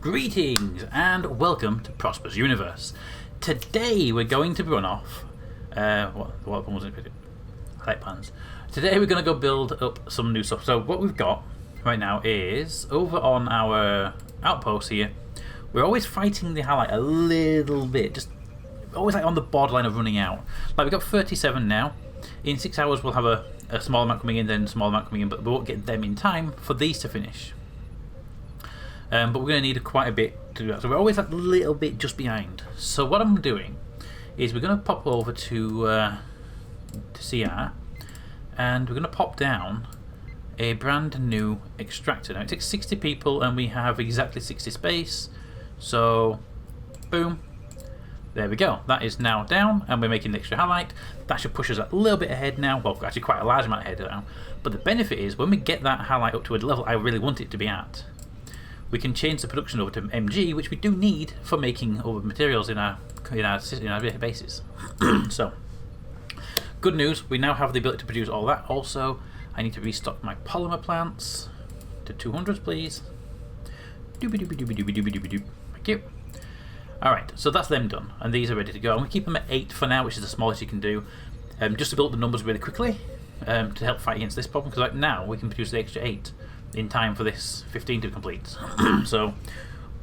Greetings and welcome to Prosperous Universe. Today we're going to run off. What was it? Light plans. Today we're going to go build up some new stuff. So what we've got right now is over on our outpost here. We're always fighting the highlight a little bit, just always like on the borderline of running out. Like we've got 37 now. In 6 hours we'll have a small amount coming in, then a small amount coming in, but we won't get them in time for these to finish. But we're going to need quite a bit to do that. So we're always like a little bit just behind. So what I'm doing is we're going to pop over to CR, and we're going to pop down a brand new extractor. Now it takes 60 people and we have exactly 60 space. So boom, there we go. That is now down and we're making the extra highlight. That should push us a little bit ahead now. Well, actually quite a large amount ahead now. But the benefit is when we get that highlight up to a level I really want it to be at, we can change the production over to MG, which we do need for making other materials in our bases. So, good news, we now have the ability to produce all that. Also, I need to restock my polymer plants to 200s, please. Doobie. Thank you. Alright, so that's them done, and these are ready to go. I'm going to keep them at 8 for now, which is the smallest you can do, just to build the numbers really quickly, to help fight against this problem, because right now we can produce the extra 8 in time for this 15 to complete. So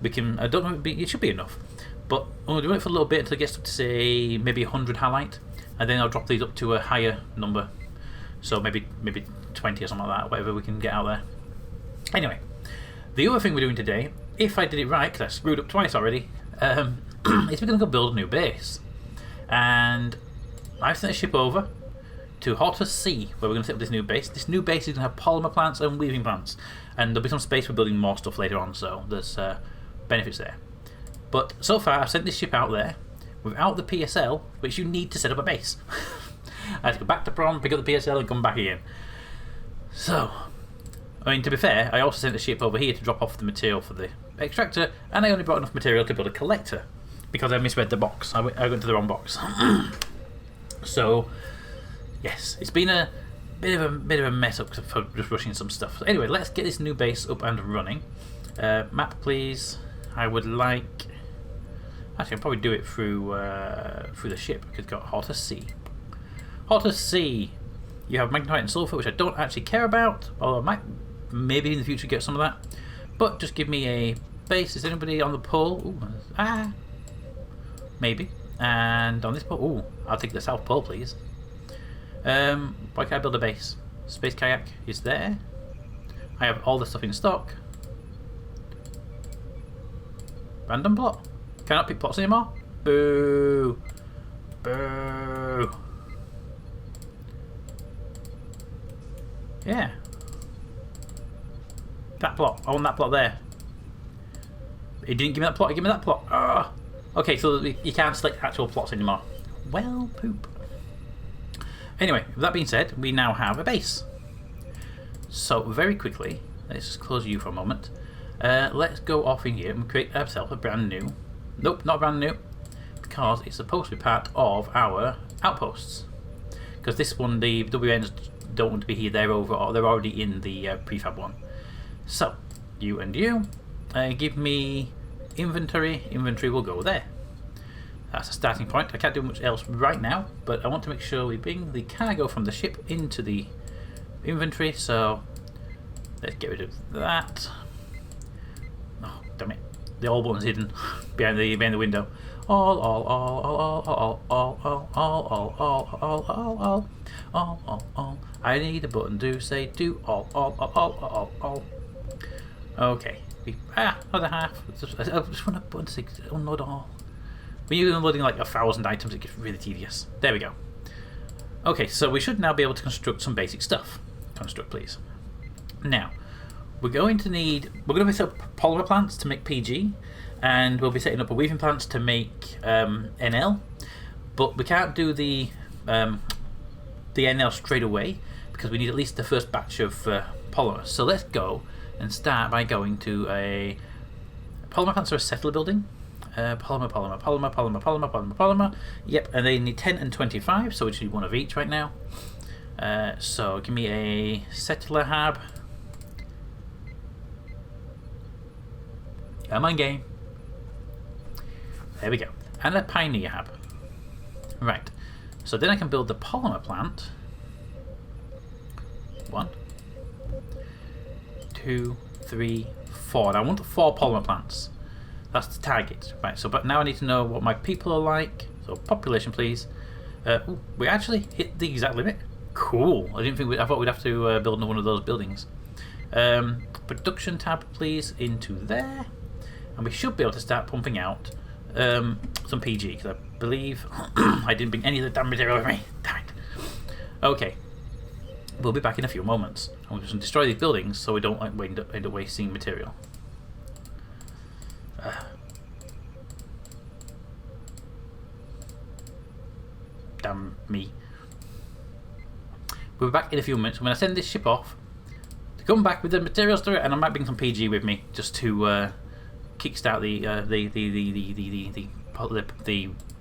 we can, I don't know, it should be enough, but we'll do it for a little bit until it gets up to say maybe 100 highlight, and then I'll drop these up to a higher number, so maybe 20 or something like that, whatever we can get out there. Anyway, the other thing we're doing today, if I did it right, because I screwed up twice already, is we're going to go build a new base. And I've sent a ship over to Hortus C, where we're going to set up this new base. This new base is going to have polymer plants and weaving plants, and there'll be some space for building more stuff later on, so there's benefits there. But so far I've sent this ship out there without the PSL, which you need to set up a base. I had to go back to Prom, pick up the PSL and come back again. So, I mean, to be fair, I also sent the ship over here to drop off the material for the extractor, and I only brought enough material to build a collector because I misread the box. I went to the wrong box. So yes, it's been a bit of a mess up for just rushing some stuff. So anyway, let's get this new base up and running. Map, please. I would like. Actually, I'll probably do it through the ship because it's got Hortus C. Hortus C. You have magnetite and sulfur, which I don't actually care about, although I might maybe in the future get some of that. But just give me a base. Is anybody on the pole? Ooh, maybe. And on this pole, ooh, I'll take the south pole, please. Why can't I build a base? Space kayak is there. I have all the stuff in stock. Random plot. Cannot pick plots anymore. Boo. Boo. Yeah. That plot. I want that plot there. It didn't give me that plot. It gave me that plot. Ugh. Okay, so you can't select actual plots anymore. Well, poop. Anyway, with that being said, we now have a base. So very quickly, let's just close you for a moment. Let's go off in here and create ourselves a brand new. Nope, not brand new, because it's supposed to be part of our outposts. Because this one, the WNs don't want to be here. They're already in the prefab one. So you and you, give me inventory. Inventory will go there. That's a starting point. I can't do much else right now, but I want to make sure we bring the cargo from the ship into the inventory, so let's get rid of that. Oh, damn it. The old one's hidden behind the window. All. I need a button to say do all. Okay. Other half. I just want a button to say unload all. When you're unloading like 1,000 items, it gets really tedious. There we go. Okay, so we should now be able to construct some basic stuff. Construct, please. Now, we're going to be setting up polymer plants to make PG, and we'll be setting up a weaving plants to make NL, but we can't do the NL straight away because we need at least the first batch of polymer. So let's go and start by going to a polymer plants are a settler building. Polymer. Yep, and they need 10 and 25, so we just need one of each right now. So give me a settler hab. Come on, game. There we go. And a pioneer hab. Right. So then I can build the polymer plant. 1, 2, 3, 4. And I want 4 polymer plants. That's the target. Right. So, but now I need to know what my people are like. So population, please. Ooh, we actually hit the exact limit. Cool. I didn't think. I thought we'd have to build another one of those buildings. Production tab, please, into there, and we should be able to start pumping out some PG, because I believe I didn't bring any of the damn material with me. Damn it. Okay, we'll be back in a few moments. I'm just going to destroy these buildings so we don't end up wasting material. Damn me. We'll be back in a few minutes. I'm going to send this ship off to come back with the materials to it, and I might bring some PG with me just to kickstart the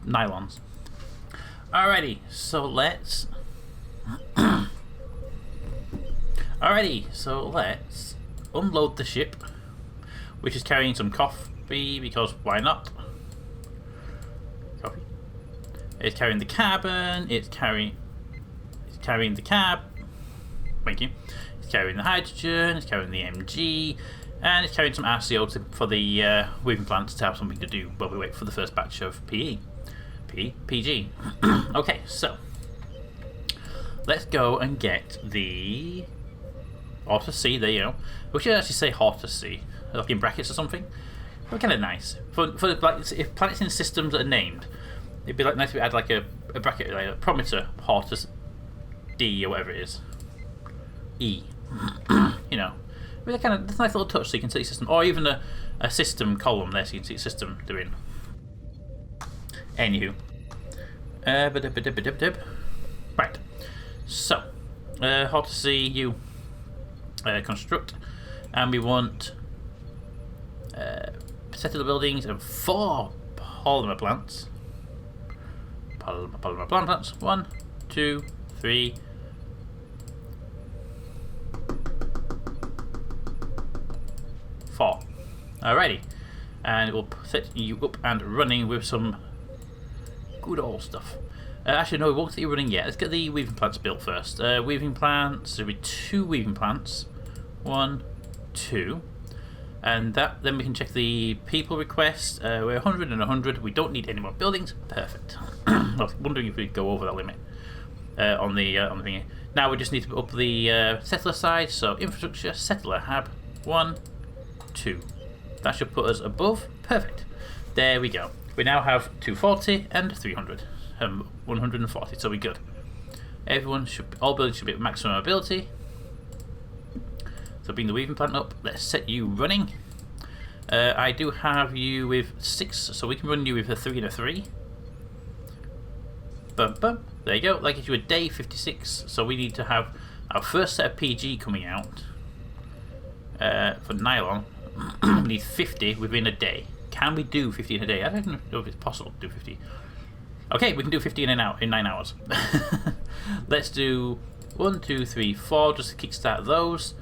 nylons. Alrighty, so let's. Unload the ship, which is carrying some coffee because why not? Coffee. It's carrying the carbon. It's carrying the cab. Thank you. It's carrying the hydrogen. It's carrying the MG. And it's carrying some RCO for the weaving plants to have something to do while we wait for the first batch of PG. Okay, so let's go and get the Hot to See. There you go. We should actually say Hot to See, like in brackets or something. But kind of nice for like if planets in systems that are named. It'd be like nice if we add like a bracket, like a Prometer, Hortus D or whatever it is. E. You know. With a nice little touch so you can see system, or even a system column there so you can see system doing. Anywho. Right. So, hard to see you construct, and we want set of the buildings and 4 polymer plants. Polymer plant plants. 1, 2, 3. 4. Alrighty, and we'll set you up and running with some good old stuff. Actually, no, we won't get you running yet. Let's get the weaving plants built first. Weaving plants. There'll be 2 weaving plants. 1, 2, and then we can check the people request. We're 100 and 100. We don't need any more buildings. Perfect. I was wondering if we'd go over that limit on the thingy. Now we just need to up the settler side. So infrastructure settler hab 1, 2. That should put us above. Perfect. There we go. We now have 240 and 300. 140. So we're good. All buildings should be at maximum ability. So bring the weaving plant up. Let's set you running. I do have you with 6, so we can run you with a 3 and a 3. Bum bum. There you go. That gives you a day 56. So we need to have our first set of PG coming out for nylon. We need 50 within a day. Can we do 50 in a day? I don't know if it's possible to do 50. Okay, we can do 50 in 9 hours. Let's do 1, 2, 3, 4 just to kickstart those.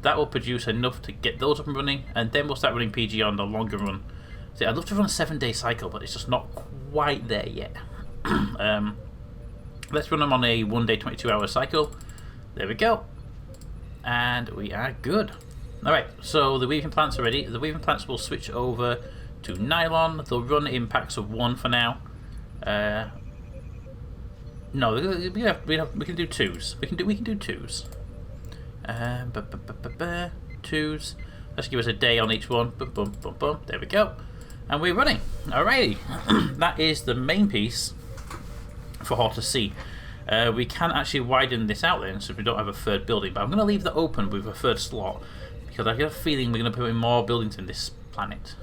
That will produce enough to get those up and running, and then we'll start running PG on the longer run. See, I'd love to run a 7-day cycle, but it's just not quite there yet. Let's run them on a 1-day, 22-hour cycle. There we go. And we are good. Alright, so the weaving plants are ready. The weaving plants will switch over to nylon. They'll run in packs of 1 for now. No, we can do 2s. We can do 2s. 2s. Let's give us a day on each one. Boom, boom, boom, boom. There we go. And we're running. Alrighty. That is the main piece for Hot to See. We can actually widen this out then, so we don't have a 3rd building. But I'm going to leave that open with a 3rd slot because I get a feeling we're going to put in more buildings in this planet.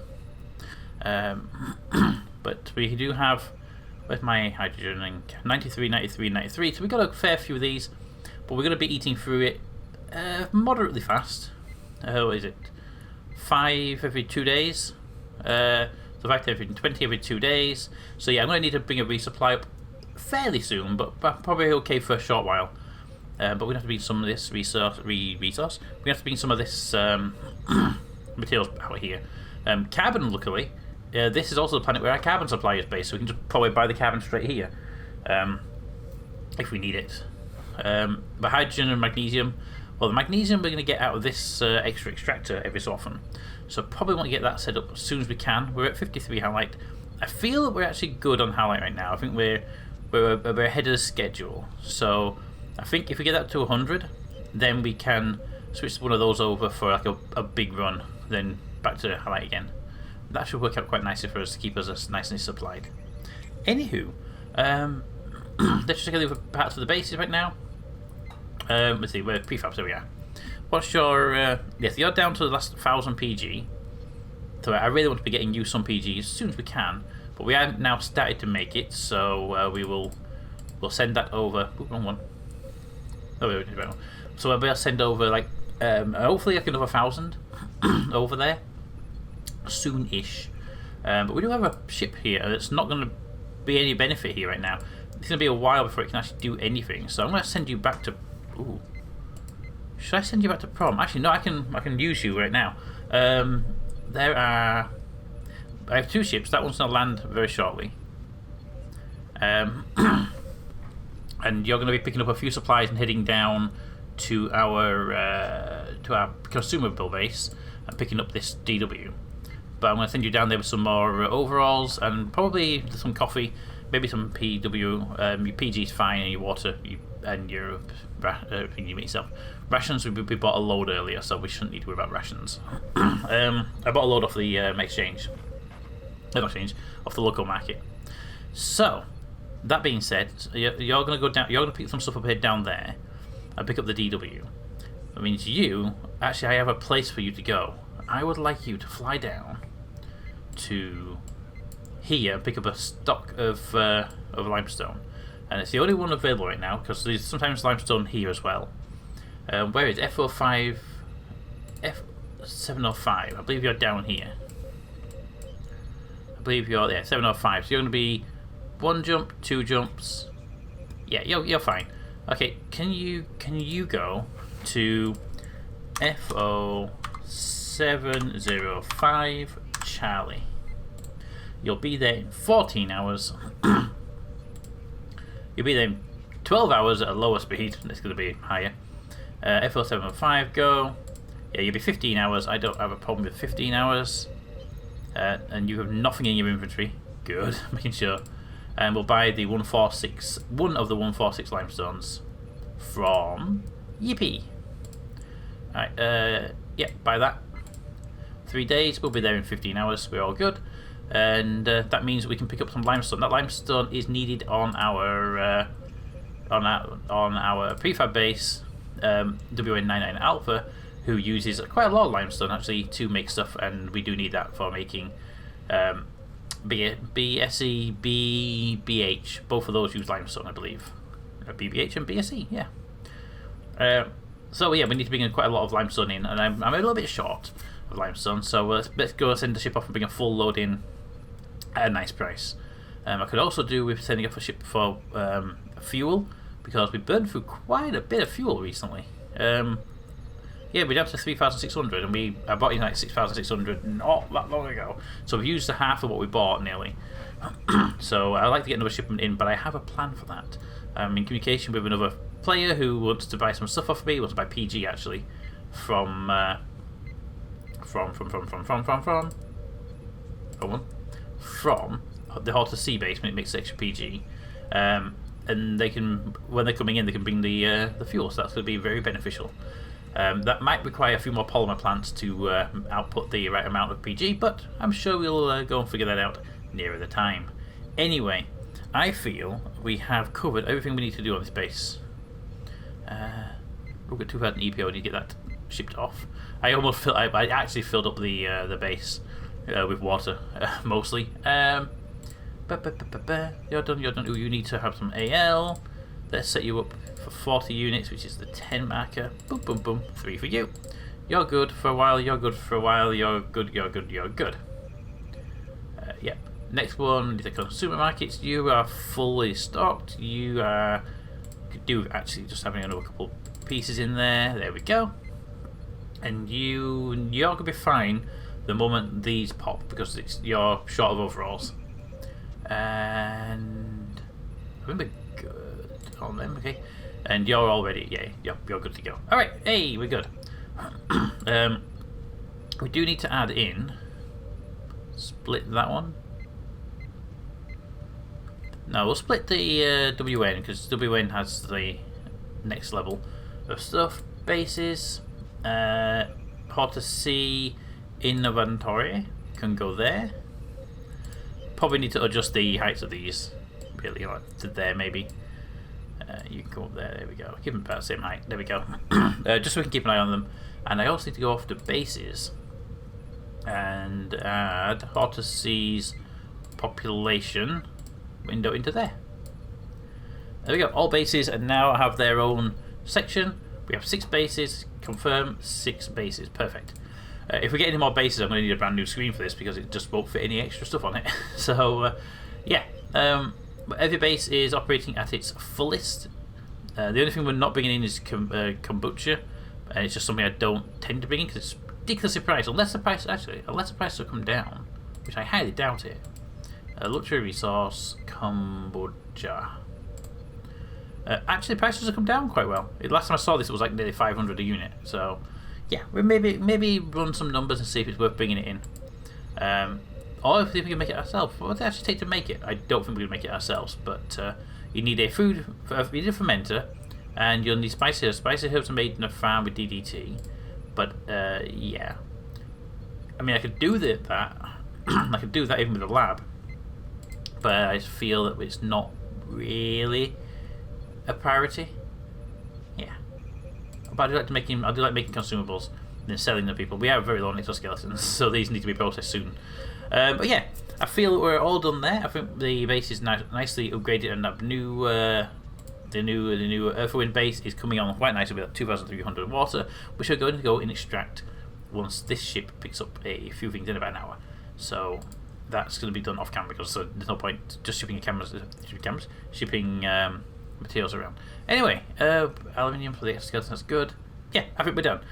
But we do have. Where's my hydrogen? 93, 93, 93. So we've got a fair few of these, but we're going to be eating through it moderately fast. What is it? 5 every 2 days. So 5 every 20 every 2 days. So yeah, I'm going to need to bring a resupply up fairly soon, but probably okay for a short while. But we have to bring some of this resource. We have to bring some of this materials out here. Carbon, luckily, this is also the planet where our carbon supply is based, so we can just probably buy the carbon straight here if we need it. But hydrogen and magnesium, well, the magnesium we're going to get out of this extra extractor every so often, so probably want to get that set up as soon as we can. We're at 53 halite. I feel that we're actually good on halite right now. I think we're ahead of the schedule, so I think if we get that to 100, then we can switch one of those over for like a big run, then back to halite again. That should work out quite nicely for us to keep us nicely supplied. Anywho, let's just take a look at parts of the bases right now. Let's see, we're prefabs, there we are. What's your, yes, you're down to the last 1000 PG. So I really want to be getting you some PG as soon as we can, but we have now started to make it, so we'll send that over. Ooh, wrong one. Oh, wait, so we'll be able to send over, like, hopefully like another 1000 over there soon-ish. But we do have a ship here, and it's not going to be any benefit here right now. It's going to be a while before it can actually do anything, so I'm going to send you back to... Ooh. Should I send you back to prom? Actually, no, I can use you right now. There are... I have 2 ships. That one's going to land very shortly. And you're going to be picking up a few supplies and heading down to our consumable base and picking up this DW. But I'm going to send you down there with some more overalls and probably some coffee, maybe some PW. Your PG's fine, and your water and your everything you make yourself. Rations, we bought a load earlier, so we shouldn't need to worry about rations. I bought a load off the exchange. Not exchange, off the local market. So, that being said, you're going to go down. You're going to pick some stuff up here down there, and pick up the DW. That means you actually, I have a place for you to go. I would like you to fly down to here and pick up a stock of limestone, and it's the only one available right now because there's sometimes limestone here as well. Where is F05? F705. I believe you're down here. I believe you're there. 705. So you're going to be 1 jump, 2 jumps. Yeah, you're fine. Okay, can you go to FO705 Charlie? You'll be there in 14 hours. You'll be there in 12 hours at a lower speed. It's going to be higher. FO705, go. Yeah, you'll be 15 hours. I don't have a problem with 15 hours. And you have nothing in your inventory. Good, making sure. And we'll buy the 146, one of the 146 limestones from Yippee. Alright, yeah, buy that. 3 days, we'll be there in 15 hours. We're all good. And that means we can pick up some limestone. That limestone is needed on our prefab base, WN99 Alpha, who uses quite a lot of limestone actually to make stuff, and we do need that for making BSE, BH. Both of those use limestone, I believe. BBH and BSE, yeah. So yeah, we need to bring in quite a lot of limestone in, and I'm a little bit short of limestone, so let's go send the ship off and bring a full load in at a nice price. I could also do with sending off a ship for fuel, because we burned through quite a bit of fuel recently. Yeah, we're down to 3,600, and I bought in like 6,600 not that long ago. So we've used the half of what we bought nearly. So I'd like to get another shipment in, but I have a plan for that. I'm in communication with another player who wants to buy some stuff off me. Wants to buy PG actually from the Horta Sea base when it makes extra PG. And they can, when they're coming in, they can bring the fuel. So that's going to be very beneficial. That might require a few more polymer plants to output the right amount of PG, but I'm sure we'll go and figure that out nearer the time. Anyway, I feel we have covered everything we need to do on this base. We'll get 2,000 EPO to get that shipped off. I actually filled up the base with water mostly. You're done. Ooh, you need to have some AL. Let's set you up for 40 units, which is the 10 marker. Boom, boom, boom. 3 for you. You're good for a while. You're good for a while. You're good. You're good. You're good. Yep. Next one, the consumer markets. You are fully stocked. You could do actually just having another couple pieces in there. There we go. And you're gonna be fine the moment these pop because you're short of overalls. And I think we're good on them, okay. And you're all ready, yeah, you're good to go. Alright, hey, we're good. We do need to add in, split that one. No, we'll split the WN because WN has the next level of stuff. Bases, Port to Sea, Inventory can go there. Probably need to adjust the heights of these, really, like to there maybe. You can go up there, there we go. Keep them about the same height, there we go. Just so we can keep an eye on them. And I also need to go off to bases and add Port to Sea's population window into there. There we go, all bases and now have their own section. We have 6 bases, confirm 6 bases, perfect. If we get any more bases, I'm going to need a brand new screen for this because it just won't fit any extra stuff on it. So, yeah, every base is operating at its fullest. The only thing we're not bringing in is kombucha, and it's just something I don't tend to bring in because it's ridiculously priced. Unless the price will come down, which I highly doubt it. Luxury resource, kombucha. Actually, prices have come down quite well. Last time I saw this, it was like nearly 500 a unit. So, yeah, we maybe run some numbers and see if it's worth bringing it in. Or if we can make it ourselves. What does it actually take to make it? I don't think we can make it ourselves. But you need a you need a fermenter, and you'll need spicy herbs. Spicy herbs are made in a farm with DDT. But yeah, I mean, I could do that. I could do that even with a lab. But I feel that it's not really a priority. Yeah, but I do like making consumables and then selling them to people. We have very low on exoskeletons, so these need to be processed soon. But yeah, I feel we're all done there. I think the base is nicely upgraded, and that the new Earthwind base is coming on quite nicely with 2,300 water, which we're going to go and extract once this ship picks up a few things in about an hour. So that's going to be done off camera because there's no point just shipping materials around. Anyway, aluminium for the exoskeleton, that's good. Yeah, I think we're done.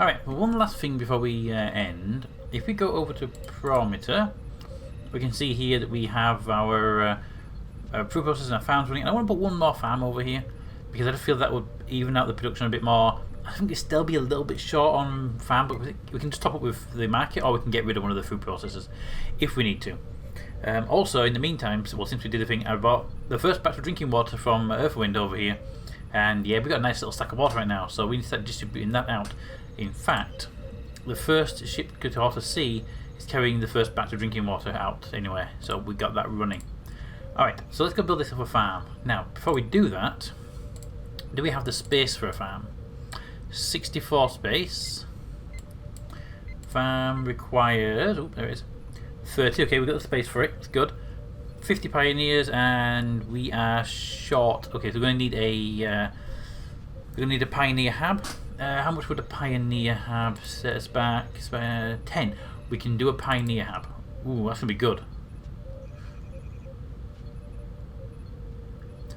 Alright, one last thing before we end. If we go over to Prometer, we can see here that we have our food processors and our farms running. And I want to put one more farm over here because I just feel that would even out the production a bit more. I think it'd still be a little bit short on farm, but we can just top up with the market, or we can get rid of one of the food processors if we need to. Also, in the meantime, well, since we did the thing, I bought the first batch of drinking water from Earthwind over here, and yeah, we've got a nice little stack of water right now, so we need to start distributing that out. In fact, the first ship to Port to Sea is carrying the first batch of drinking water out anyway, so we got that running. Alright, so let's go build this up a farm. Now, before we do that, do we have the space for a farm? 64 space. Farm requires, oh, there it is. 30, okay, we've got the space for it, it's good. 50 pioneers, and we are short. Okay, so we're going to need a pioneer hab. How much would a pioneer hab set us back? 10. We can do a pioneer hab. Ooh, that's going to be good.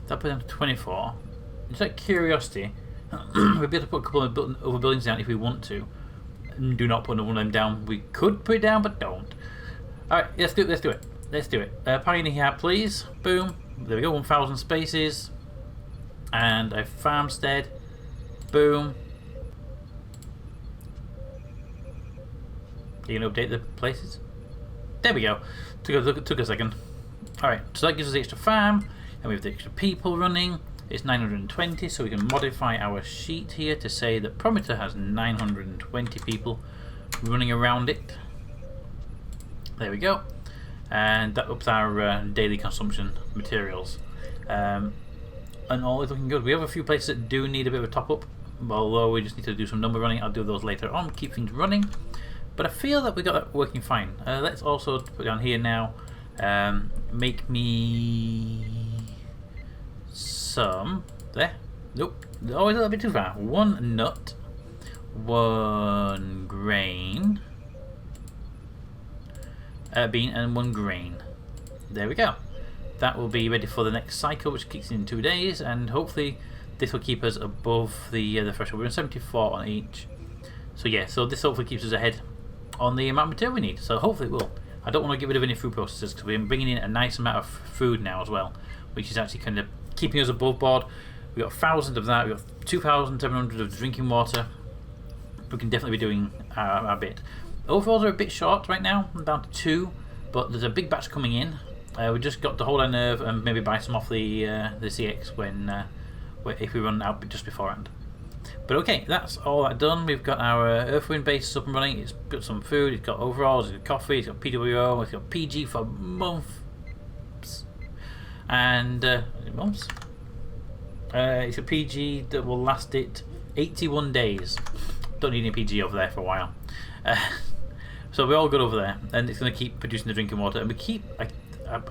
That put down to 24. Just out of curiosity, we'll be able to put a couple of other buildings down if we want to. Do not put one of them down. We could put it down, but don't. Alright, let's do it. Pioneer hab, please. Boom. There we go, 1,000 spaces. And a farmstead. Boom. You can update the places. There we go. Took a second. Alright, so that gives us the extra farm. And we have the extra people running. It's 920, so we can modify our sheet here to say that Prometer has 920 people running around it. There we go. And that ups our daily consumption materials. And all is looking good. We have a few places that do need a bit of a top up, although we just need to do some number running. I'll do those later on, keep things running. But I feel that we got that working fine. Let's also put down here now, make me some, there, nope, always a little bit too far. 1 nut, 1 grain, bean, and 1 grain. There we go. That will be ready for the next cycle, which kicks in 2 days, and hopefully this will keep us above the threshold. We're on 74 on each. So yeah, so this hopefully keeps us ahead on the amount of material we need. So hopefully it will. I don't want to get rid of any food processors because we're bringing in a nice amount of food now as well, which is actually kind of keeping us above board. We've got 1,000 of that. We've got 2,700 of drinking water. We can definitely be doing our bit. Overalls are a bit short right now. I'm down to 2, but there's a big batch coming in. We just got to hold our nerve and maybe buy some off the CX if we run out just beforehand. But okay, that's all that done. We've got our Earthwind base up and running. It's got some food, it's got overalls, it's got coffee, it's got PWO, it's got PG for months. And months? It's a PG that will last it 81 days. Don't need any PG over there for a while. So we're all good over there, and it's going to keep producing the drinking water. And we keep I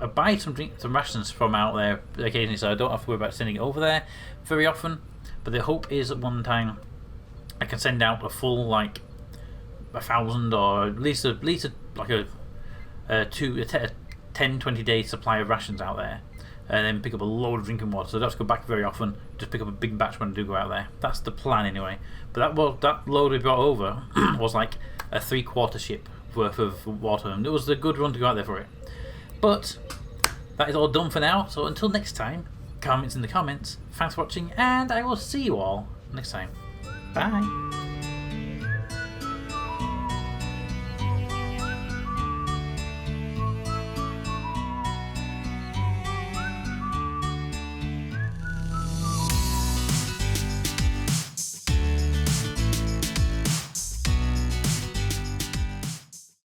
buy some rations from out there occasionally, so I don't have to worry about sending it over there very often. But the hope is at one time I can send out a full 1,000 or at least a 10-20 day supply of rations out there, and then pick up a load of drinking water. So I don't have to go back very often. Just pick up a big batch when I do go out there. That's the plan anyway. But that load we brought over was like a 3/4 ship worth of water, and it was a good run to go out there for it. But that is all done for now. So until next time, comments in the comments. Thanks for watching, and I will see you all next time. Bye.